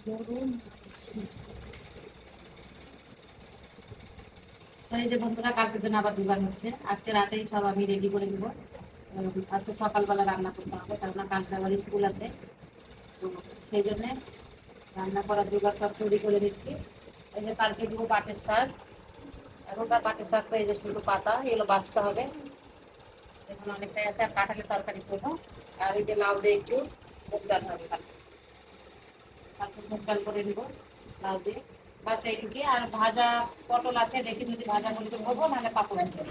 তো এই যে বন্ধুরা, কালকের জন্য আবার জোগাড় হচ্ছে। আজকে রাতেই সব আমি রেডি করে নিব। আজকে সকালবেলা রান্না করতে হবে, কেননা কালকে আবার স্কুল আছে। তো সেই জন্যে রান্না করার জোগাড় সব তৈরি করে দিচ্ছি। এই যে কালকে দিব পাটের শাক। এখনকার পাটের শাক তো এই যে শুধু পাতা, এগুলো বাছতে হবে। এখন অনেকটাই আছে, আর কাঁঠালের তরকারি করবো। আর এই যে লাউ দিয়ে একটু মুগ ডাল হবে কালকে। কালকে মুগ ডাল করে নিব লাউ দিয়ে। বাস এইটুকি। আর ভাজা পটল আছে, দেখি যদি ভাজা করতে করবো, নাহলে পাপড় ভাজবো।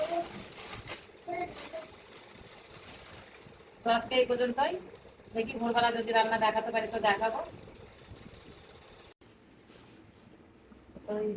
তো আজকে এই পর্যন্তই। দেখি ভোরবেলা যদি রান্না দেখাতে পারি তো দেখাবো। ওই